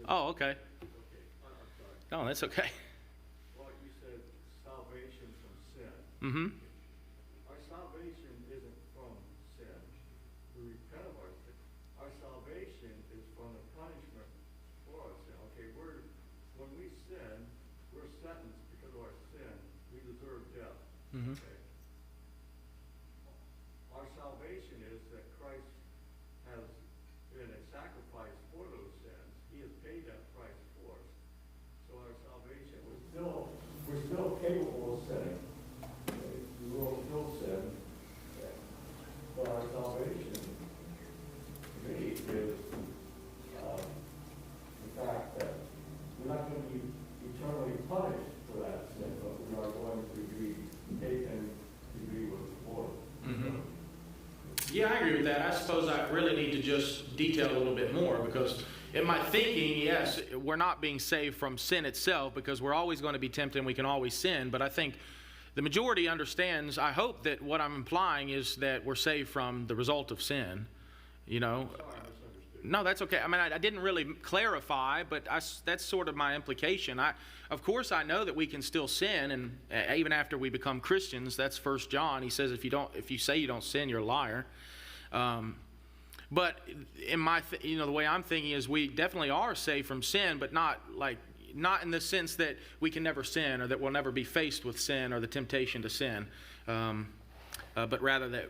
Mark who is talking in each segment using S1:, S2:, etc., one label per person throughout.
S1: Oh, okay.
S2: Okay, I'm sorry.
S1: Oh, that's okay.
S2: Well, you said salvation from sin.
S1: Mm-hmm.
S2: Our salvation isn't from sin. We repent of our sin. Our salvation is from the punishment for our sin. Okay, when we sin, we're sentenced because of our sin. We deserve death.
S1: Mm-hmm.
S2: Okay. Our salvation is that Christ has been a sacrifice for those sins. He has paid that price for us. So our salvation, we're still capable of sinning. Okay? We will still sin. Okay? But our salvation, to me, is the fact that we're not going to be eternally punished for that sin, but we are going to be taken to be with the Lord.
S1: Mm-hmm. Yeah, I agree with that. I suppose I really need to just detail a little bit more because in my thinking, yes, we're not being saved from sin itself because we're always going to be tempted and we can always sin. But I think the majority understands, I hope that what I'm implying is that we're saved from the result of sin, you know.
S2: Sorry, I misunderstood.
S1: No, that's okay. I mean, I didn't really clarify, but that's sort of my implication. Of course, I know that we can still sin, and even after we become Christians, that's 1 John. He says, if you say you don't sin, you're a liar. But in my, the way I'm thinking is we definitely are saved from sin, but not in the sense that we can never sin or that we'll never be faced with sin or the temptation to sin, but rather that,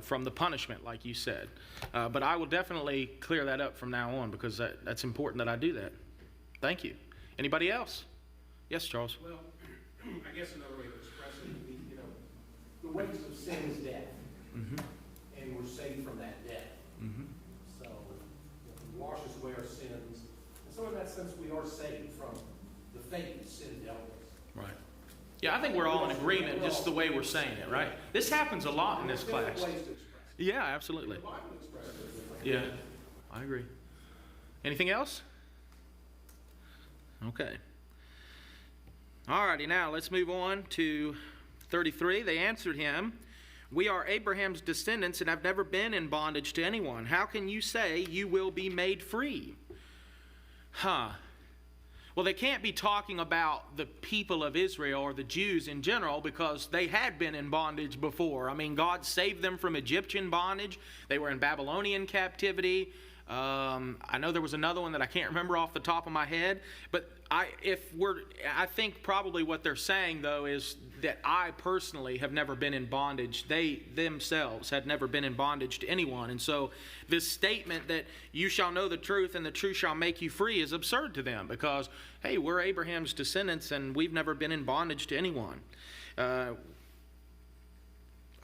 S1: from the punishment, like you said. But I will definitely clear that up from now on because that's important that I do that. Thank you. Anybody else? Yes, Charles.
S3: Well, I guess another way of expressing it would be, the wages of sin is death,
S1: Mm-hmm.
S3: and we're saved from that death.
S1: Mm-hmm.
S3: So, He washes away our sins. And so in that sense, we are saved from the fate that sin dealt with.
S1: Right. Yeah, I think we're all in agreement just the way we're saying it, right? This happens a lot in this class.
S3: Different ways to express it.
S1: Yeah, absolutely.
S3: The Bible expresses it differently.
S1: Yeah, I agree. Anything else? Okay. Alrighty, now let's move on to 33. They answered him, "We are Abraham's descendants and have never been in bondage to anyone. How can you say you will be made free?" Well, they can't be talking about the people of Israel or the Jews in general because they had been in bondage before. I mean, God saved them from Egyptian bondage. They were in Babylonian captivity. I know there was another one that I can't remember off the top of my head. But I think probably what they're saying, though, is that I personally have never been in bondage. They themselves had never been in bondage to anyone. And so this statement that you shall know the truth and the truth shall make you free is absurd to them because, hey, we're Abraham's descendants and we've never been in bondage to anyone.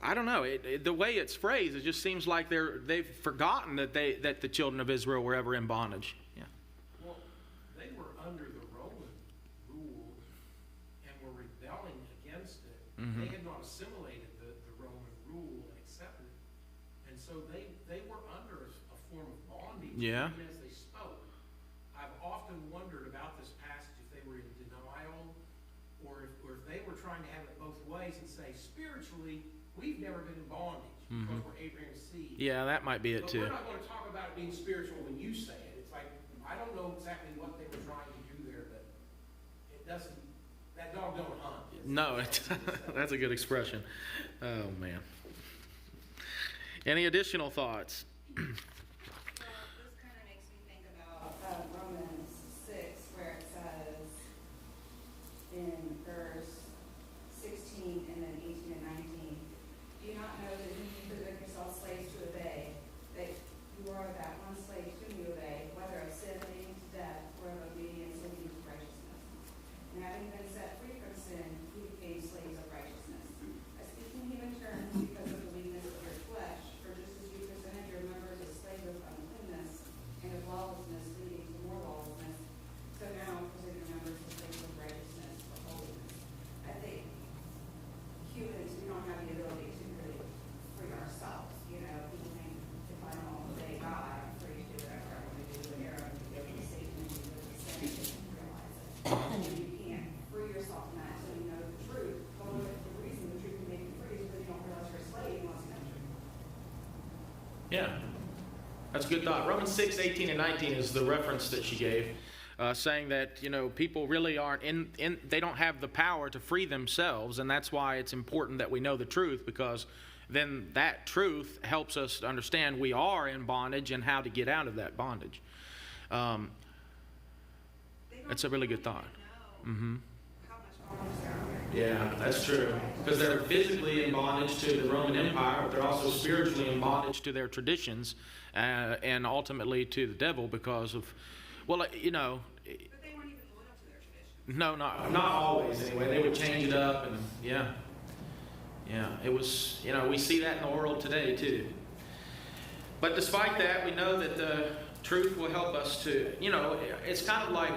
S1: I don't know. The way it's phrased, it just seems like they've forgotten that the children of Israel were ever in bondage. Yeah.
S3: Well, they were under the Roman rule and were rebelling against it.
S1: Mm-hmm.
S3: They had not assimilated the Roman rule and accepted it. And so they were under a form of bondage
S1: Yeah.
S3: even as they spoke. I've often wondered about this passage if they were in denial or if they were trying to have it both ways and say, spiritually, we've never been in bondage because we're Abraham's seed.
S1: Yeah, that might be it
S3: But
S1: too.
S3: we're not going to talk about it being spiritual when you say it. It's like, I don't know exactly what they were trying to do there, but it doesn't, that dog don't hunt.
S1: No, that's a good expression. Oh, man. Any additional thoughts?
S4: Well, this kind of makes me think about Romans 6, where it says in verse 16 and then 18 and 19, "Do you not know that you present yourselves slaves to obey, that you are that one slave whom you obey, whether of sin leading to death or of obedience leading to righteousness? And having been set free from sin, you became slaves of righteousness. I speak in human terms because of the weakness of your flesh, for just as you presented your members as slaves of uncleanness and of lawlessness leading to more lawlessness, so now present your members as slaves of righteousness for holiness." I think humans, we don't have the ability to really free ourselves. People think if I don't obey God, I'm free to do whatever I want to do. And you're Satan and you live the same, you don't realize it. And you can't free yourself from that until you know the truth. Well, the reason the truth can make you free is because you don't realize you're a slave once you know the truth.
S1: Yeah. That's a good thought. Romans 6, 18 and 19 is the reference that she gave. saying that, people really aren't they don't have the power to free themselves, and that's why it's important that we know the truth, because then that truth helps us to understand we are in bondage and how to get out of that bondage. That's a really good thought. Mm-hmm.
S4: How much bondage they're under.
S1: Yeah, that's true. Because they're physically in bondage to the Roman Empire, but they're also spiritually in bondage to their traditions and ultimately to the devil because of,
S4: But they weren't even loyal to their traditions.
S1: No, not always anyway. They would change it up and yeah, it was, we see that in the world today too. But despite that, we know that the truth will help us to, it's kind of like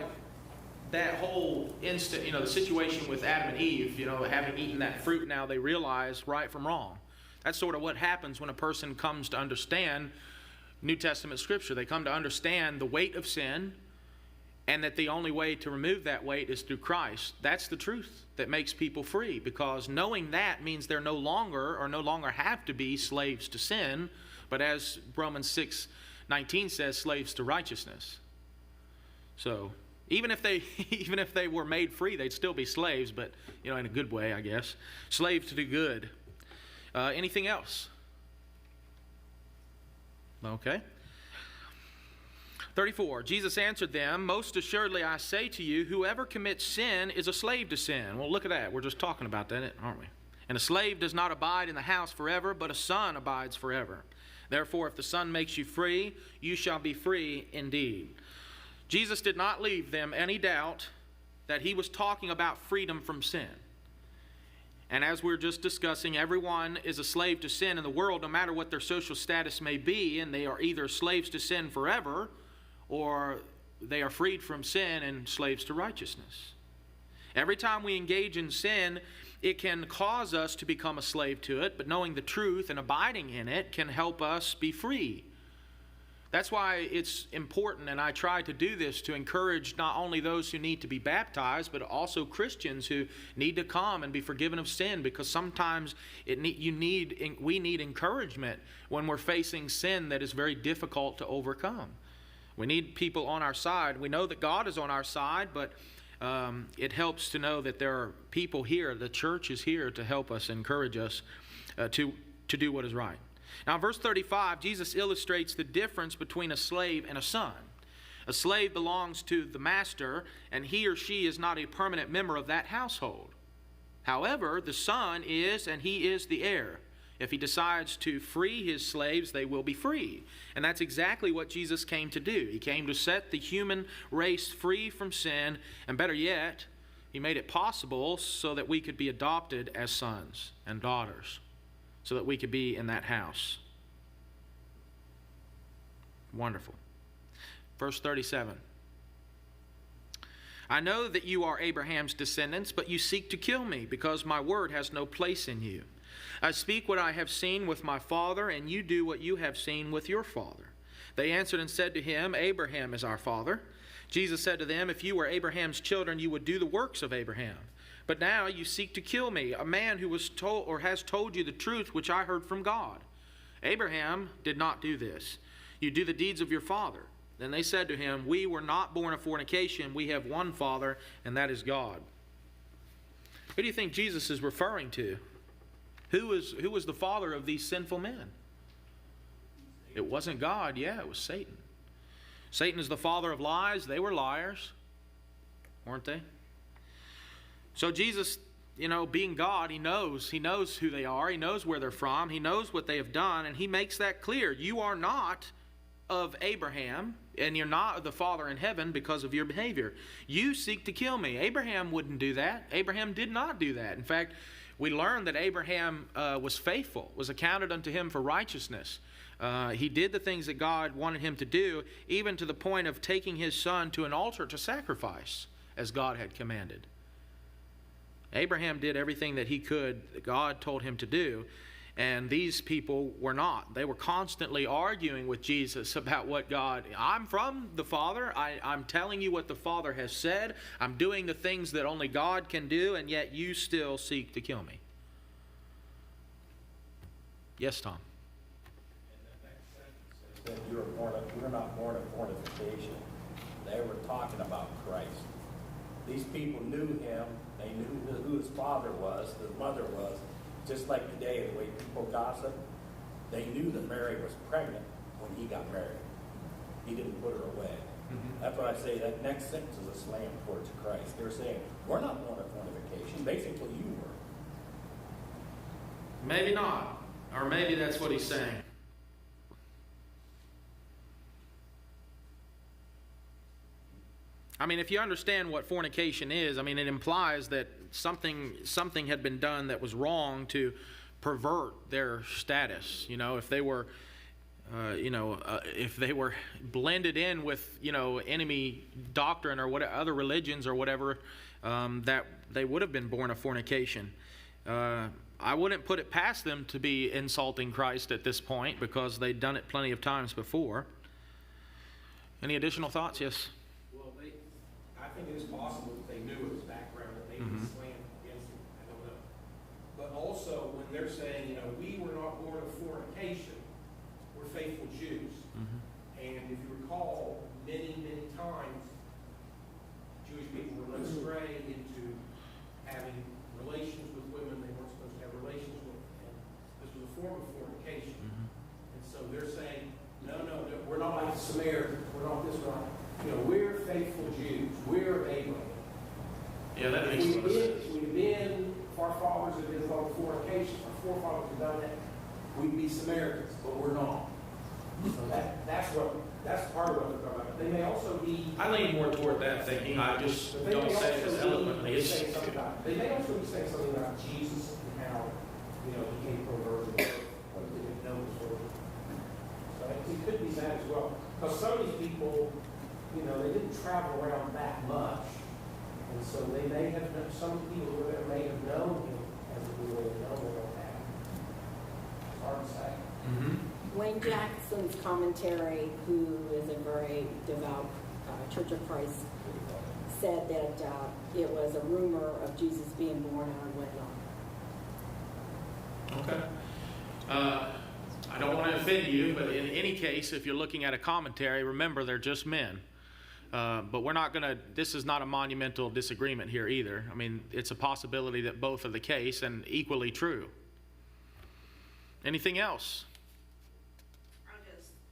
S1: that whole instant, the situation with Adam and Eve, having eaten that fruit, now they realize right from wrong. That's sort of what happens when a person comes to understand New Testament scripture. They come to understand the weight of sin, and that the only way to remove that weight is through Christ. That's the truth that makes people free, because knowing that means they're no longer have to be slaves to sin, but as Romans 6:19 says, slaves to righteousness. So even if they were made free, they'd still be slaves, but in a good way, I guess. Slaves to do good. Anything else? Okay. 34, Jesus answered them, "Most assuredly I say to you, whoever commits sin is a slave to sin." Well, look at that. We're just talking about that, aren't we? "And a slave does not abide in the house forever, but a son abides forever. Therefore, if the Son makes you free, you shall be free indeed." Jesus did not leave them any doubt that he was talking about freedom from sin. And as we're just discussing, everyone is a slave to sin in the world, no matter what their social status may be, and they are either slaves to sin forever, or they are freed from sin and slaves to righteousness. Every time we engage in sin, it can cause us to become a slave to it, but knowing the truth and abiding in it can help us be free. That's why it's important, and I try to do this to encourage not only those who need to be baptized, but also Christians who need to come and be forgiven of sin, because sometimes we need encouragement when we're facing sin that is very difficult to overcome. We need people on our side. We know that God is on our side, but it helps to know that there are people here, the church is here to help us, encourage us to do what is right. Now, in verse 35, Jesus illustrates the difference between a slave and a son. A slave belongs to the master, and he or she is not a permanent member of that household. However, the son is, and he is the heir. If he decides to free his slaves, they will be free. And that's exactly what Jesus came to do. He came to set the human race free from sin, and better yet, he made it possible so that we could be adopted as sons and daughters, so that we could be in that house. Wonderful. Verse 37. "I know that you are Abraham's descendants, but you seek to kill me, because my word has no place in you. I speak what I have seen with my father, and you do what you have seen with your father." They answered and said to him, "Abraham is our father." Jesus said to them, "If you were Abraham's children, you would do the works of Abraham. But now you seek to kill me, a man who was told or has told you the truth which I heard from God. Abraham did not do this. You do the deeds of your father." Then they said to him, "We were not born of fornication. We have one Father, and that is God." Who do you think Jesus is referring to? Who was the father of these sinful men? It wasn't God. Yeah, it was Satan. Satan is the father of lies. They were liars, weren't they? So Jesus, being God, he knows who they are. He knows where they're from. He knows what they have done, and he makes that clear. You are not of Abraham, and you're not of the Father in heaven because of your behavior. You seek to kill me. Abraham wouldn't do that. Abraham did not do that. In fact, we learn that Abraham was faithful, was accounted unto him for righteousness. He did the things that God wanted him to do, even to the point of taking his son to an altar to sacrifice, as God had commanded. Abraham did everything that he could, that God told him to do, and these people were not. They were constantly arguing with Jesus about what God, I'm from the Father, I'm telling you what the Father has said, I'm doing the things that only God can do, and yet you still seek to kill me. Yes, Tom?
S5: In the next sentence, it says that you're not born of fornication. they were talking about Christ. These people knew him. They knew who his father was, his mother was. Just like today, the way people gossip, they knew that Mary was pregnant when he got married. He didn't put her away. That's why I say that next sentence is a slam towards Christ. They're saying, we're not born of fornication. Basically, you were.
S1: Maybe not. Or maybe that's what he's saying. I mean, if you understand what fornication is, I mean, it implies that something had been done that was wrong to pervert their status. You know, if they were, if they were blended in with, enemy doctrine or what other religions or whatever, that they would have been born of fornication. I wouldn't put it past them to be insulting Christ at this point because they'd done it plenty of times before. Any additional thoughts? Yes.
S3: I think it is possible that they knew his background, that maybe slammed against him. I don't know. But also, when they're saying, we were not born of fornication, we're faithful Jews. And if you recall, many, many times, Jewish people were led astray into having relations with women they weren't supposed to have relations with. And this was a form of fornication. And so they're saying, no, we're not like the Samaritans. We're not this right. We're faithful Jews. We're Abraham.
S1: Yeah, that makes sense.
S3: If our fathers had been involved in fornication, our forefathers had done that, we'd be Samaritans, but we're not. So that's part of what they're talking about. They may also be.
S1: I lean more toward that thinking. I just don't say it as eloquently as you do.
S3: They may also be saying something about Jesus and how, he came from a virgin birth, but they didn't know his origin. So it could be that as well. Because some of these people, they didn't travel around that much. And so they may have, some people who may have known him as a boy, they don't have. It's hard to say.
S6: Wayne Jackson's commentary, who is a very devout Church of Christ, said that it was a rumor of Jesus being born out of wedlock.
S1: Okay. I don't want to offend you, but in any case, if you're looking at a commentary, remember they're just men. But we're not going to, this is not a monumental disagreement here either. I mean, it's a possibility that both are the case and equally true. Anything else?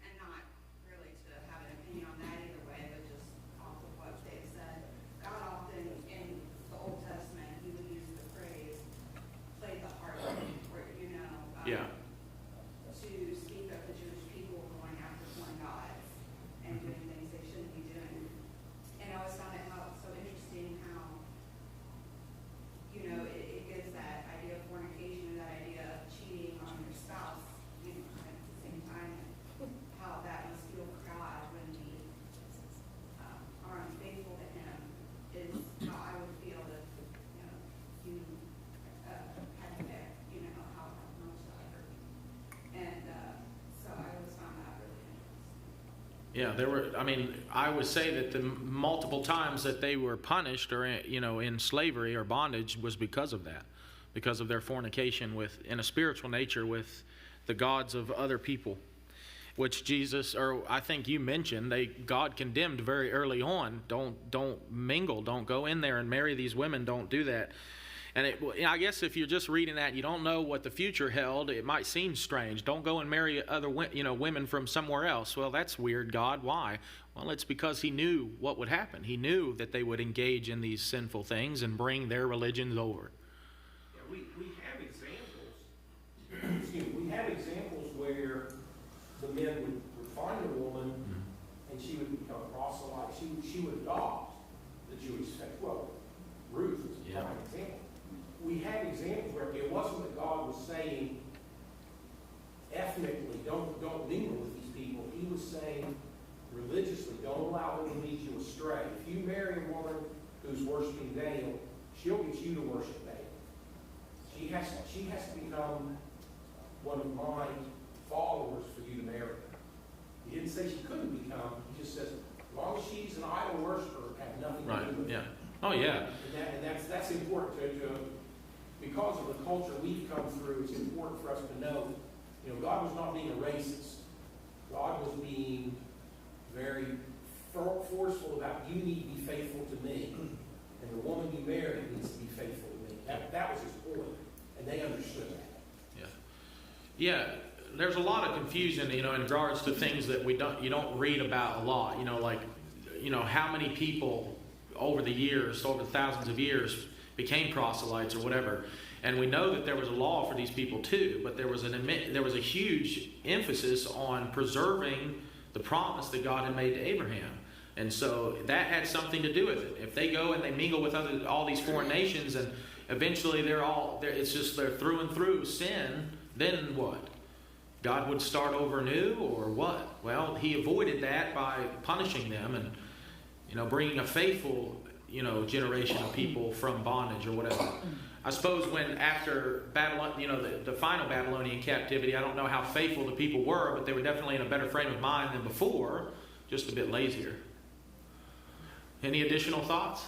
S4: And not really to have an opinion on that either way, but just off of what Dave said. God often, in the Old Testament, he would use the phrase, play the harp, where,
S1: Yeah.
S4: to speak of the Jewish people going after foreign gods and doing things they shouldn't be doing. And I always found it so interesting how, it gives that idea of fornication, or that idea of cheating on your spouse, at the same time, how that must feel for God when we are unfaithful to him, is how I would feel if, you had to pick, how much that hurt me. And so I always found that really interesting.
S1: Yeah, I would say that the multiple times that they were punished or, in slavery or bondage was because of that, because of their fornication in a spiritual nature with the gods of other people, which Jesus, or I think you mentioned, God condemned very early on. Don't mingle, don't go in there and marry these women, don't do that. And I guess if you're just reading that, you don't know what the future held, it might seem strange. Don't go and marry other women from somewhere else. Well, that's weird, God. Why? Well, it's because he knew what would happen. He knew that they would engage in these sinful things and bring their religions over.
S3: Yeah, we have examples. We have examples where the men would find a woman and she would become proselyte. She would adopt the Jewish faith. Well, Ruth is a prime example. We have examples where it wasn't that God was saying ethnically, don't mingle with these people. He was saying religiously, don't allow them to lead you astray. If you marry a woman who's worshiping Baal, she'll get you to worship Baal. She has to become one of my followers for you to marry her. He didn't say she couldn't become. He just says, as long as she's an idol worshiper, have nothing to do with it.
S1: Oh, yeah.
S3: And that's important to because of the culture we've come through, it's important for us to know, God was not being a racist. God was being very forceful about
S1: Yeah, there's a lot of confusion, in regards to things that you don't read about a lot. How many people over the years, over thousands of years, became proselytes or whatever. And we know that there was a law for these people too, but there was a huge emphasis on preserving the promise that God had made to Abraham. And so that had something to do with it. If they go and they mingle with all these foreign nations, and eventually they're through and through sin, then what? God would start over anew, or what? Well, he avoided that by punishing them and, bringing a faithful, generation of people from bondage or whatever. I suppose when after Babylon, the final Babylonian captivity, I don't know how faithful the people were, but they were definitely in a better frame of mind than before, just a bit lazier. Any additional thoughts?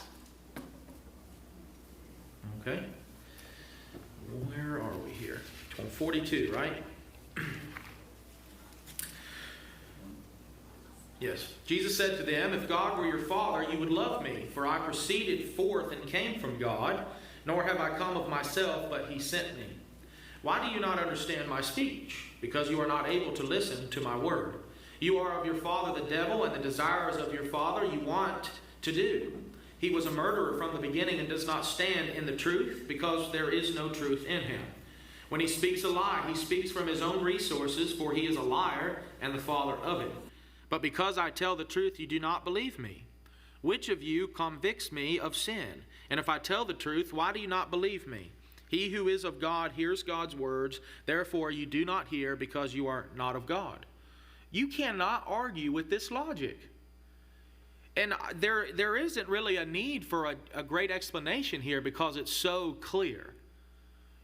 S1: Okay. Where are we here? 42, right? Yes. Jesus said to them, "If God were your Father, you would love me, for I proceeded forth and came from God, nor have I come of myself, but he sent me. Why do you not understand my speech? Because you are not able to listen to my word. You are of your father the devil, and the desires of your father you want to do. He was a murderer from the beginning and does not stand in the truth, because there is no truth in him. When he speaks a lie, he speaks from his own resources, for he is a liar and the father of it. But because I tell the truth, you do not believe me. Which of you convicts me of sin? And if I tell the truth, why do you not believe me? He who is of God hears God's words. Therefore you do not hear, because you are not of God." You cannot argue with this logic. And there isn't really a need for a great explanation here, because it's so clear.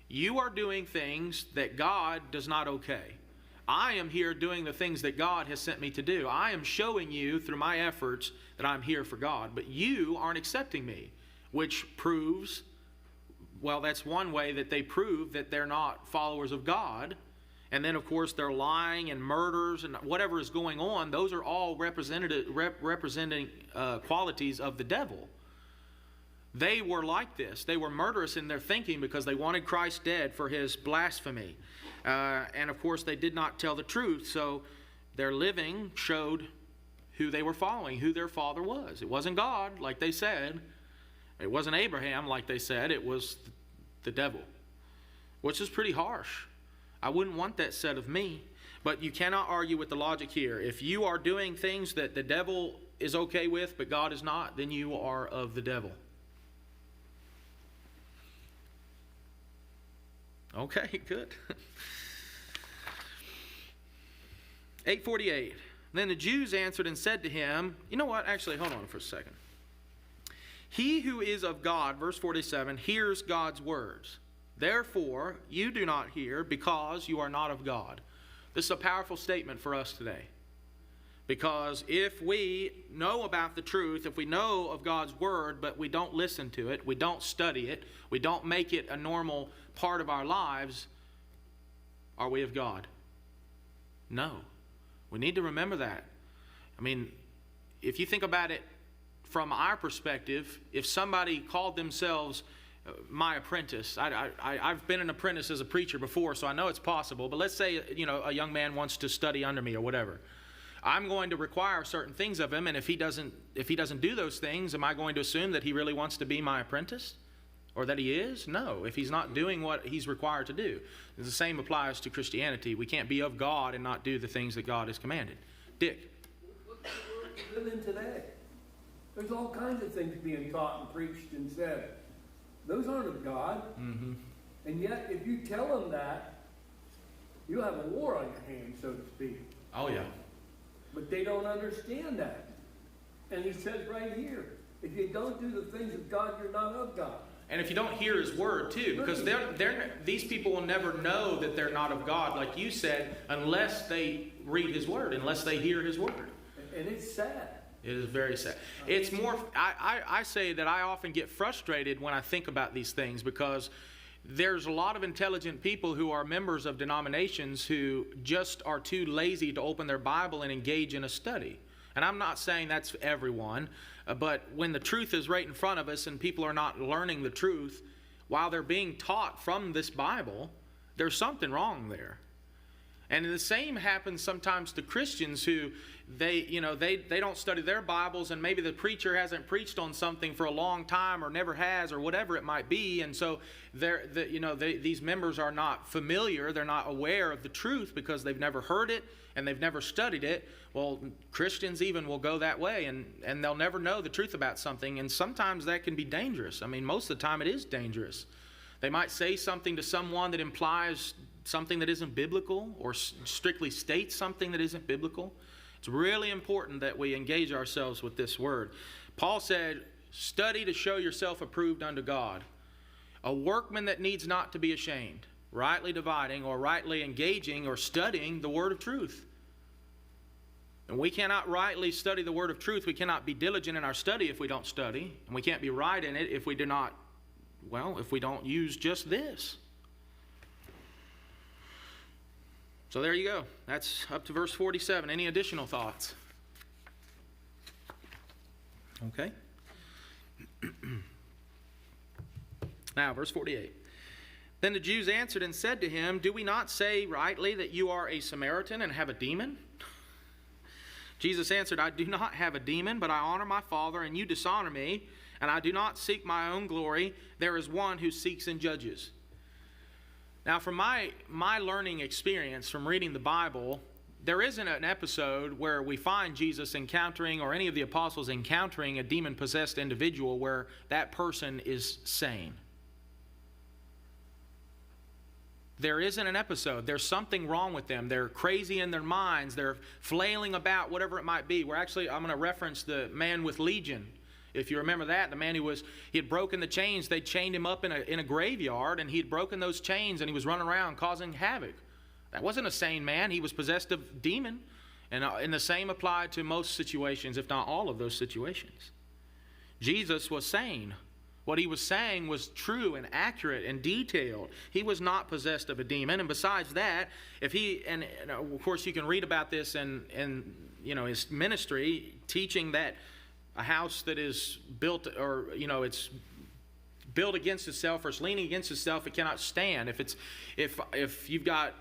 S1: You are doing things that God does not okay. I am here doing the things that God has sent me to do. I am showing you through my efforts that I'm here for God, but you aren't accepting me, which proves, well, that's one way that they prove that they're not followers of God. And then, of course, they're lying and murders and whatever is going on. Those are all representing qualities of the devil. They were like this. They were murderous in their thinking because they wanted Christ dead for his blasphemy. And, of course, they did not tell the truth. So their living showed who they were following, who their father was. It wasn't God, like they said. It wasn't Abraham, like they said. It was the devil, which is pretty harsh. I wouldn't want that said of me. But you cannot argue with the logic here. If you are doing things that the devil is okay with, but God is not, then you are of the devil. Okay, good. 8:48. Then the Jews answered and said to him, you know what? Actually, hold on for a second. He who is of God, verse 47, hears God's words. Therefore, you do not hear, because you are not of God. This is a powerful statement for us today. Because if we know about the truth, if we know of God's word, but we don't listen to it, we don't study it, we don't make it a normal part of our lives, are we of God? No. We need to remember that. I mean, if you think about it from our perspective, if somebody called themselves my apprentice, I've been an apprentice as a preacher before, so I know it's possible, but let's say, a young man wants to study under me or whatever. I'm going to require certain things of him, and if he doesn't do those things, am I going to assume that he really wants to be my apprentice? Or that he is? No, if he's not doing what he's required to do. The same applies to Christianity. We can't be of God and not do the things that God has commanded. Dick?
S2: What's the world we live in today? There's all kinds of things being taught and preached and said. Those aren't of God.
S1: Mm-hmm.
S2: And yet, if you tell them that, you have a war on your hands, so to speak.
S1: Oh, yeah.
S2: But they don't understand that. And he says right here, if you don't do the things of God, you're not of God.
S1: And if you don't hear his word too, because these people will never know that they're not of God, like you said, unless they read his word, unless they hear his word.
S2: And it's sad.
S1: It is very sad. It's more, I say that I often get frustrated when I think about these things, because there's a lot of intelligent people who are members of denominations who just are too lazy to open their Bible and engage in a study. And I'm not saying that's everyone, but when the truth is right in front of us and people are not learning the truth while they're being taught from this Bible, there's something wrong there. And the same happens sometimes to Christians who they don't study their Bibles, and maybe the preacher hasn't preached on something for a long time or never has or whatever it might be, and so these members are not familiar, they're not aware of the truth because they've never heard it and they've never studied it. Well, Christians even will go that way, and they'll never know the truth about something, and sometimes that can be dangerous. I mean, most of the time it is dangerous. They might say something to someone that implies something that isn't biblical, or strictly states something that isn't biblical. It's really important that we engage ourselves with this word. Paul said, study to show yourself approved unto God, a workman that needs not to be ashamed, rightly dividing or rightly engaging or studying the word of truth. And we cannot rightly study the word of truth. We cannot be diligent in our study if we don't study. And we can't be right in it if we if we don't use just this. So there you go. That's up to verse 47. Any additional thoughts? Okay. Now, verse 48. Then the Jews answered and said to him, do we not say rightly that you are a Samaritan and have a demon? Jesus answered, I do not have a demon, but I honor my Father, and you dishonor me, and I do not seek my own glory. There is one who seeks and judges. Now, from my learning experience from reading the Bible, there isn't an episode where we find Jesus encountering, or any of the apostles encountering, a demon-possessed individual where that person is sane. There isn't an episode. There's something wrong with them. They're crazy in their minds. They're flailing about, whatever it might be. I'm going to reference the man with legion. If you remember that, the man he had broken the chains. They chained him up in a graveyard, and he had broken those chains, and he was running around causing havoc. That wasn't a sane man. He was possessed of demon. And the same applied to most situations, if not all of those situations. Jesus was sane. What he was saying was true and accurate and detailed. He was not possessed of a demon. And besides that, and of course you can read about this in his ministry, teaching that a house that is built, or it's built against itself, or it's leaning against itself, it cannot stand. If you've got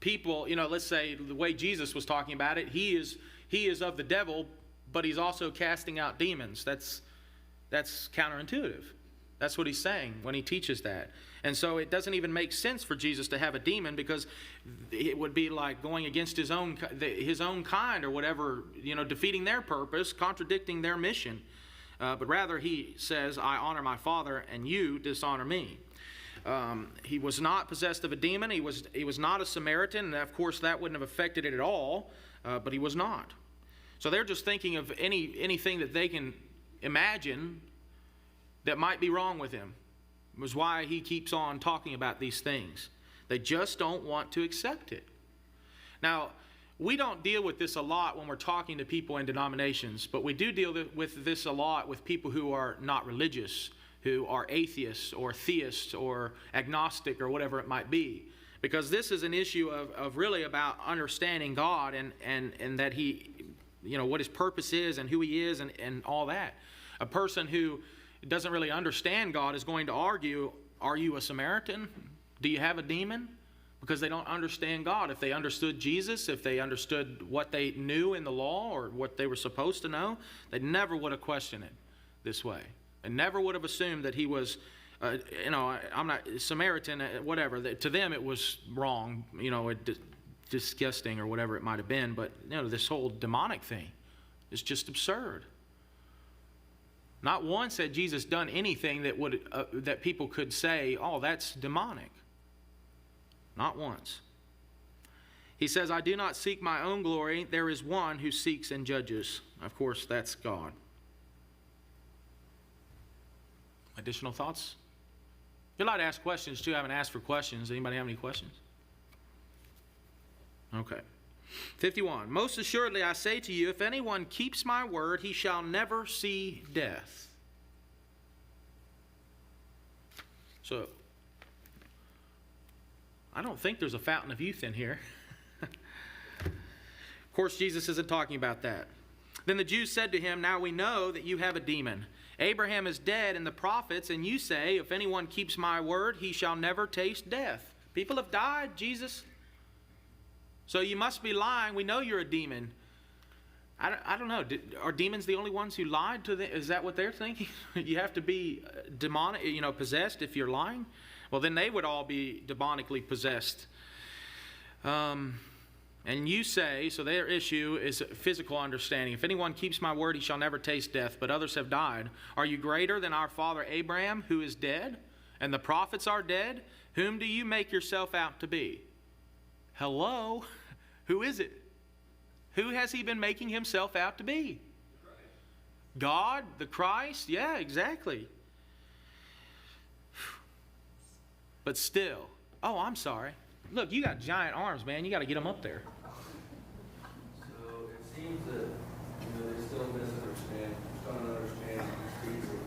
S1: people, let's say the way Jesus was talking about it, he is of the devil, but he's also casting out demons. That's counterintuitive. That's what he's saying when he teaches that. And so it doesn't even make sense for Jesus to have a demon, because it would be like going against his own kind or whatever, defeating their purpose, contradicting their mission. But rather he says, I honor my Father and you dishonor me. He was not possessed of a demon. He was not a Samaritan. And of course that wouldn't have affected it at all, but he was not. So they're just thinking of anything that they can imagine that might be wrong with him. It was why he keeps on talking about these things. They just don't want to accept it. Now, we don't deal with this a lot when we're talking to people in denominations, but we do deal with this a lot with people who are not religious, who are atheists or theists or agnostic or whatever it might be. Because this is an issue of really about understanding God and that he, what his purpose is and who he is and all that. A person who doesn't really understand God is going to argue, are you a Samaritan? Do you have a demon? Because they don't understand God. If they understood Jesus, if they understood what they knew in the law or what they were supposed to know, they never would have questioned it this way. They never would have assumed that he was, I'm not Samaritan, whatever. To them it was wrong, disgusting or whatever it might have been. But this whole demonic thing is just absurd. Not once had Jesus done anything that people could say, oh, that's demonic. Not once. He says, I do not seek my own glory. There is one who seeks and judges. Of course, that's God. Additional thoughts? You're allowed to ask questions too. I haven't asked for questions. Anybody have any questions? Okay. 51. Most assuredly I say to you, if anyone keeps my word, he shall never see death. So, I don't think there's a fountain of youth in here. Of course, Jesus isn't talking about that. Then the Jews said to him, now we know that you have a demon. Abraham is dead and the prophets, and you say, if anyone keeps my word, he shall never taste death. People have died, Jesus. So you must be lying. We know you're a demon. I don't know. Are demons the only ones who lied to them? Is that what they're thinking? You have to be demonic, possessed if you're lying? Well, then they would all be demonically possessed. And you say, so their issue is physical understanding. If anyone keeps my word, he shall never taste death, but others have died. Are you greater than our father Abraham, who is dead? And the prophets are dead? Whom do you make yourself out to be? Hello? Who is it? Who has he been making himself out to be? God, the Christ? Yeah, exactly. But still, oh, I'm sorry. Look, you got giant arms, man. You got to get them up there.
S7: So it seems that they still misunderstand, don't understand the creature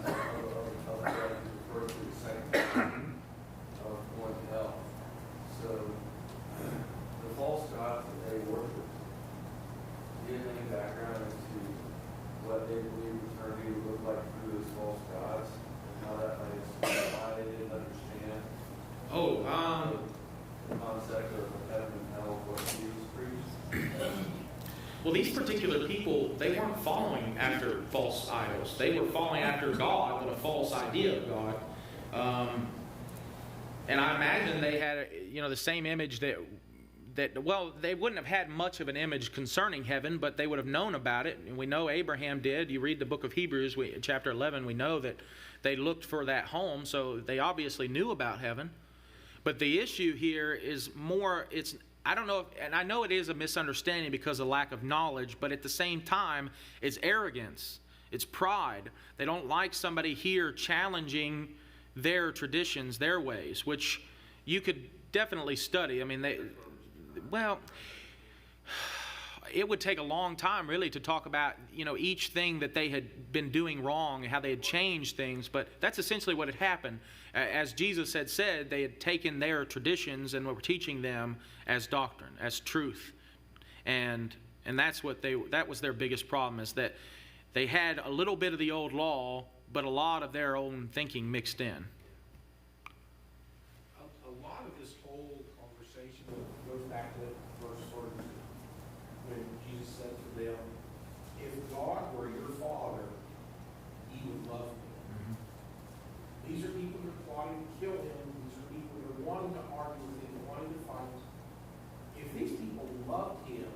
S7: of God refers to the second of going to hell. So the false gods that they worship, do you have any background as to what they believe eternity would look like through those false gods and how that might explain why they didn't understand? The concept of heaven and hell, what Jesus preached.
S1: Well, these particular people, they weren't following after false idols. They were following after God, but a false idea of God. And I imagine they had, the same image that they wouldn't have had much of an image concerning heaven, but they would have known about it. And we know Abraham did. You read the book of Hebrews, chapter 11, we know that they looked for that home, so they obviously knew about heaven. But the issue here is more, I don't know, and I know it is a misunderstanding because of lack of knowledge, but at the same time, it's arrogance. It's pride. They don't like somebody here challenging their traditions, their ways, which you could definitely study. I mean, it would take a long time really to talk about, each thing that they had been doing wrong and how they had changed things, but that's essentially what had happened. As Jesus had said, they had taken their traditions and were teaching them as doctrine, as truth. And that was their biggest problem, is that they had a little bit of the old law, but a lot of their own thinking mixed in.
S3: A lot of this whole conversation goes back to verse 42, when Jesus said to them, if God were your father, he would love me. These are people that are plotting to kill him. These are people that are wanting to argue with him, wanting to fight. If these people loved him,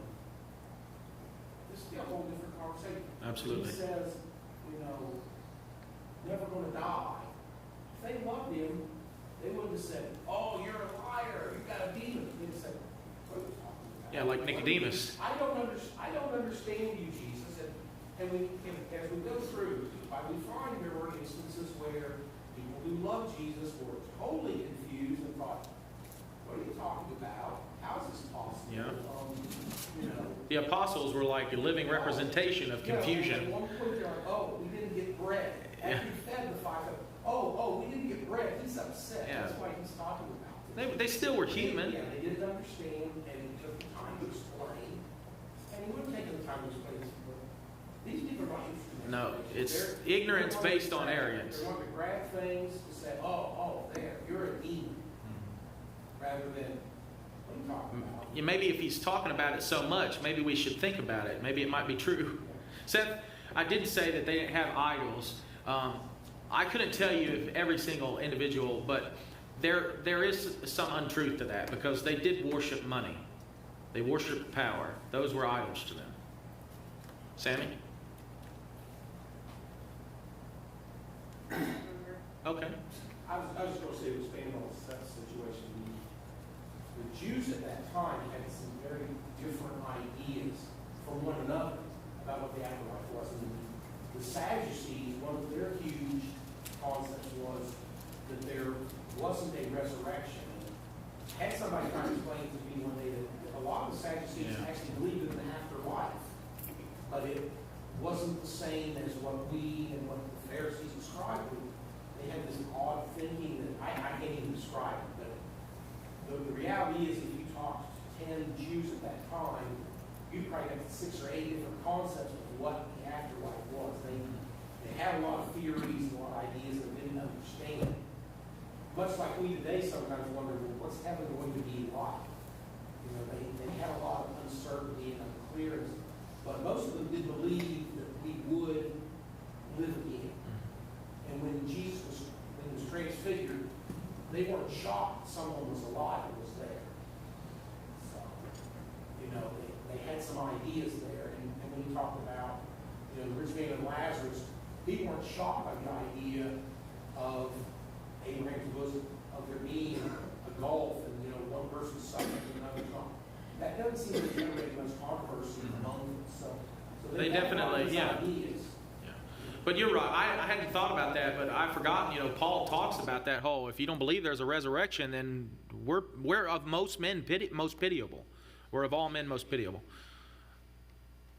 S3: this would be a whole different conversation.
S1: Absolutely.
S3: He says, never going to die. If they loved him, they wouldn't have said, oh, you're a liar, you've got a demon. They'd have said, what are you talking about?
S1: Yeah, like Nicodemus.
S3: I don't understand you, Jesus. And as we go through, we find there were instances where people who loved Jesus were totally confused and thought, what are you talking about? How is this possible?
S1: Yeah. The apostles were like a living representation of confusion.
S3: At one point they're like, oh, we didn't get bread. After he fed the 5,000, we didn't get bread. He's upset.
S1: Yeah.
S3: That's why he's talking about it.
S1: They still were human.
S3: Yeah, they didn't understand, and he took the time to explain. And he wouldn't take the time to explain this. These people are not interested in
S1: No,
S3: information.
S1: it's
S3: They're
S1: ignorance
S3: wanting
S1: based
S3: to
S1: on
S3: say-
S1: arrogance.
S3: They want to grab things to say, there, you're a demon. Rather than, what are you talking about?
S1: Yeah, maybe if he's talking about it so much, maybe we should think about it. Maybe it might be true. Seth, I did say that they didn't have idols. I couldn't tell you if every single individual, but there is some untruth to that, because they did worship money. They worshiped power. Those were idols to them. Sammy? Okay.
S3: I was just going to say, expanding on the situation, the Jews at that time had some very different ideas from one another about what the afterlife was. And the Sadducees, one of their huge concepts was that there wasn't a resurrection. Had somebody try to explain to me one day that a lot of the Sadducees actually believed in an afterlife, but it wasn't the same as what we and what the Pharisees ascribed to. They had this odd thinking that I can't even describe it, but the reality is, if you talk to 10 Jews at that time, you probably have 6 or 8 different concepts of what the afterlife was. They had a lot of theories and a lot of ideas that they didn't understand. Much like we today sometimes wonder, well, what's heaven going to be like? Is they had a lot of uncertainty and unclearness, but most of them did believe that we would live again. And when Jesus was transfigured, they weren't shocked that someone was alive and was there. So, they had some ideas there. And when he talked about, the rich man and Lazarus, people weren't shocked by the idea of Abraham's bosom, of there being a gulf and, one person suffering and another not. That doesn't seem to generate much controversy among them. So
S1: They
S3: had a lot of
S1: definitely,
S3: these
S1: yeah.
S3: ideas.
S1: But you're right. I hadn't thought about that, but I forgot. Paul talks about that whole. If you don't believe there's a resurrection, then we're of most men most pitiable. We're of all men most pitiable.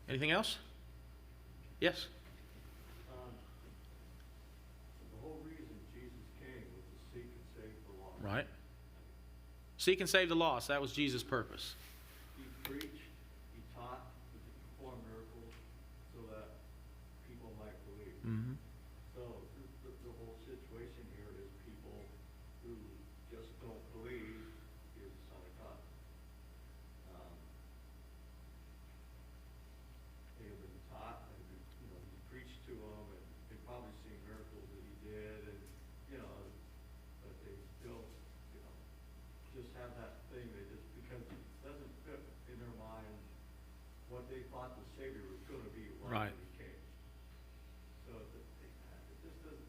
S1: Anything else? Yes.
S2: The whole reason Jesus came was to seek and save the lost.
S1: Right. Seek and save the lost. That was Jesus' purpose.
S2: He preached, he taught, he performed miracles so that people might believe.
S1: Mm-hmm.
S2: So the whole situation here is people who just don't believe he is the Son of God. They have been taught, and he preached to them, and they've probably seen miracles that he did, and but they still just have that thing. They just, because it doesn't fit in their mind what they thought the Savior was going to be
S1: Right.
S2: when he came. So it just doesn't,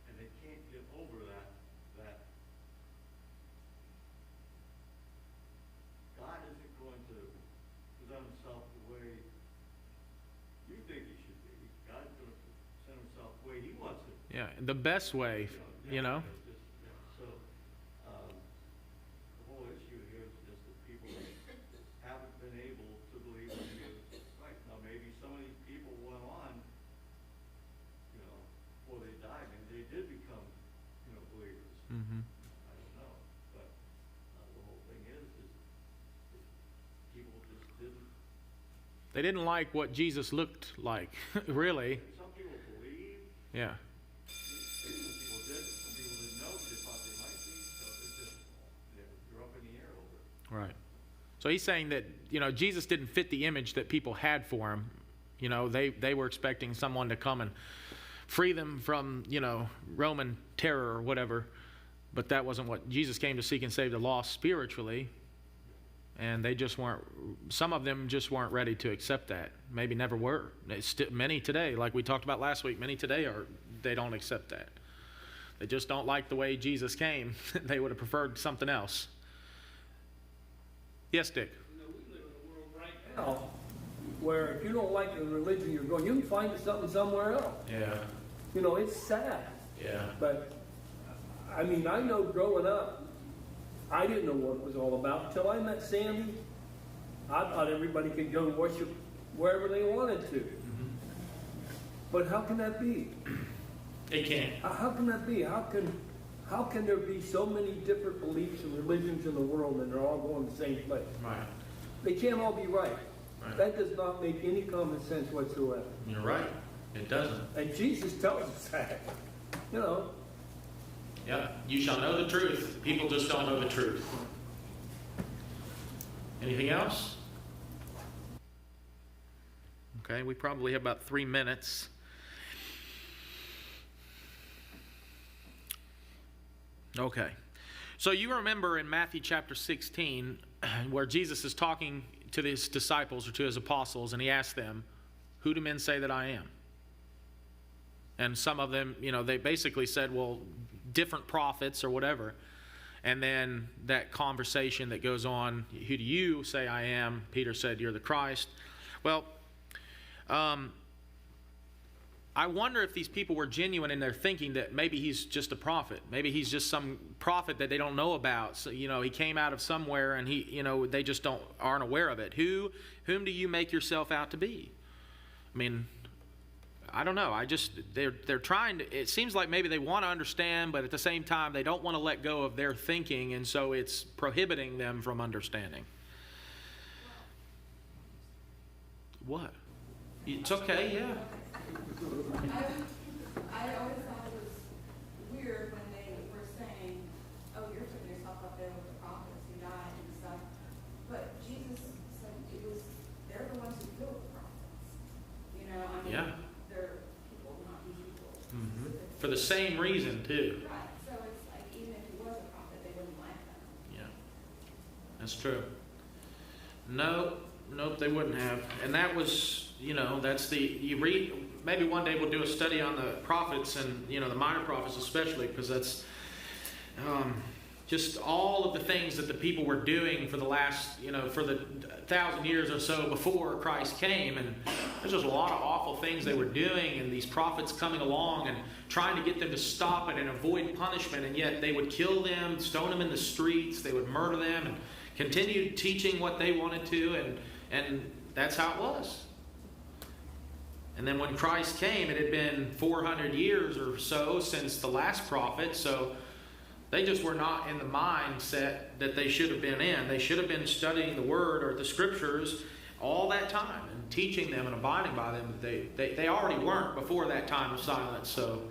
S2: and they can't get over that God isn't going to present himself the way you think he should be. God's going to present himself the way he wants it.
S1: Yeah, the best way.
S2: So, the whole issue here is just that people haven't been able to believe in Jesus Christ. Now, maybe some of these people went on, before they died, and they did become, believers.
S1: Mm-hmm.
S2: I don't know, but the whole thing is people just didn't.
S1: They didn't like what Jesus looked like, really.
S2: Some people believe.
S1: Yeah.
S2: Some people did. Some people didn't know. They thought they might be. So they're up in the air over it.
S1: Right. So he's saying that, Jesus didn't fit the image that people had for him. They were expecting someone to come and free them from, Roman terror or whatever. But that wasn't what Jesus came to seek and save the lost spiritually. And they just weren't, some of them just weren't ready to accept that. Maybe never were. Many today, like we talked about last week, many today they don't accept that. They just don't like the way Jesus came. They would have preferred something else. Yes, Dick?
S8: We live in a world right now where if you don't like the religion you're going, you can find something somewhere else.
S1: Yeah.
S8: It's sad.
S1: Yeah.
S8: But, I know growing up, I didn't know what it was all about until I met Sandy. I thought everybody could go worship wherever they wanted to.
S1: Mm-hmm.
S8: But how can that be?
S1: It can't.
S8: How can that be? How can there be so many different beliefs and religions in the world and they're all going to the same place?
S1: Right.
S8: They can't all be right.
S1: Right.
S8: That does not make any common sense whatsoever.
S1: You're right. It doesn't.
S8: And Jesus tells us that.
S1: Yeah. You shall know the truth. People just don't know the truth. Anything else? Okay, we probably have about 3 minutes. Okay. So you remember in Matthew chapter 16 where Jesus is talking to his disciples or to his apostles, and he asked them, "Who do men say that I am?" And some of them, they basically said, well, different prophets or whatever. And then that conversation that goes on, who do you say I am? Peter said, you're the Christ. Well, I wonder if these people were genuine in their thinking that maybe he's just a prophet. Maybe he's just some prophet that they don't know about. So, he came out of somewhere and they just aren't aware of it. Whom do you make yourself out to be? I don't know. They're trying to, it seems like maybe they want to understand, but at the same time, they don't want to let go of their thinking, and so it's prohibiting them from understanding. What? It's okay, yeah.
S4: I always thought it was weird when they were saying, oh, you're putting yourself up there with the prophets who died and stuff.
S1: Yeah.
S4: They're people, not people.
S1: For the same reason, too.
S4: Right, so it's like, even if he was a prophet, they wouldn't like them.
S1: Yeah. That's true. Nope, they wouldn't have. And that was, that's you read, maybe one day we'll do a study on the prophets and, the minor prophets especially, because that's just all of the things that the people were doing for the last, for the 1,000 years or so before Christ came. And there's just a lot of awful things they were doing, and these prophets coming along and trying to get them to stop it and avoid punishment, and yet they would kill them, stone them in the streets, they would murder them, and continue teaching what they wanted to, and that's how it was. And then when Christ came, it had been 400 years or so since the last prophet, so they just were not in the mindset that they should have been in. They should have been studying the Word or the Scriptures all that time and teaching them and abiding by them. They already weren't before that time of silence. So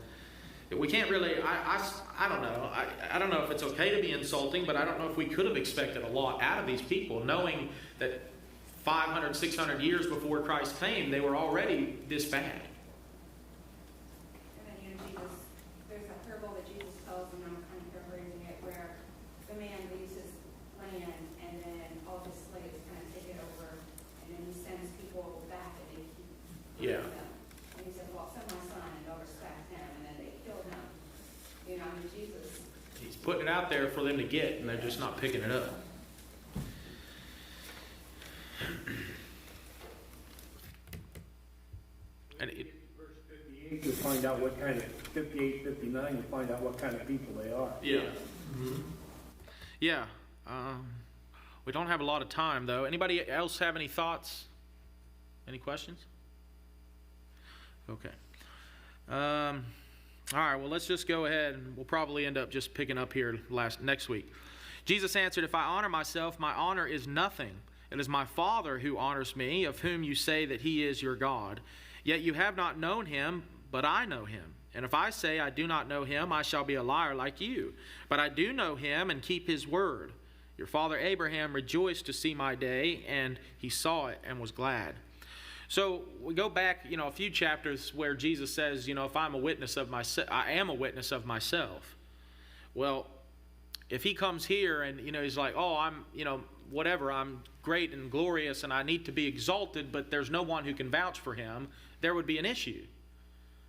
S1: we can't really, I don't know. I don't know if it's okay to be insulting, but I don't know if we could have expected a lot out of these people, knowing that 500, 600 years before Christ came, they were already this bad.
S4: And then, Jesus, there's a parable that Jesus tells, and I'm kind of paraphrasing it, where the man leaves his land, and then all his slaves kind of take it over, and then he sends people back, and they keep
S1: Yeah.
S4: them. And he says, well, send my son, and they'll respect him, and then they kill him. Jesus.
S1: He's putting it out there for them to get, and they're just not picking it up. And
S8: Verse 58, you find out what kind of, 58, 59, you find out what kind of people they are.
S1: yeah. Yeah. We don't have a lot of time, though. Anybody else have any thoughts? Any questions? Okay. All right, well, let's just go ahead, and we'll probably end up just picking up here next week. Jesus answered, "If I honor myself, my honor is nothing. It is my Father who honors me, of whom you say that he is your God. Yet you have not known him, but I know him. And if I say I do not know him, I shall be a liar like you. But I do know him and keep his word. Your father Abraham rejoiced to see my day, and he saw it and was glad." So we go back, a few chapters where Jesus says, if I'm a witness of myself, I am a witness of myself. Well, if he comes here and, he's like, oh, I'm, whatever, I'm great and glorious and I need to be exalted, but there's no one who can vouch for him, there would be an issue.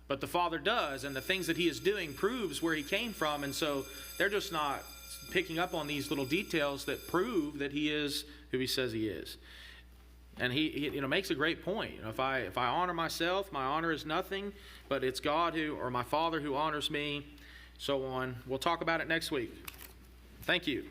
S1: But the Father does, and the things that he is doing proves where he came from, and so they're just not picking up on these little details that prove that he is who he says he is. And he makes a great point. If I honor myself, my honor is nothing, but it's God or my Father who honors me, so on. We'll talk about it next week. Thank you.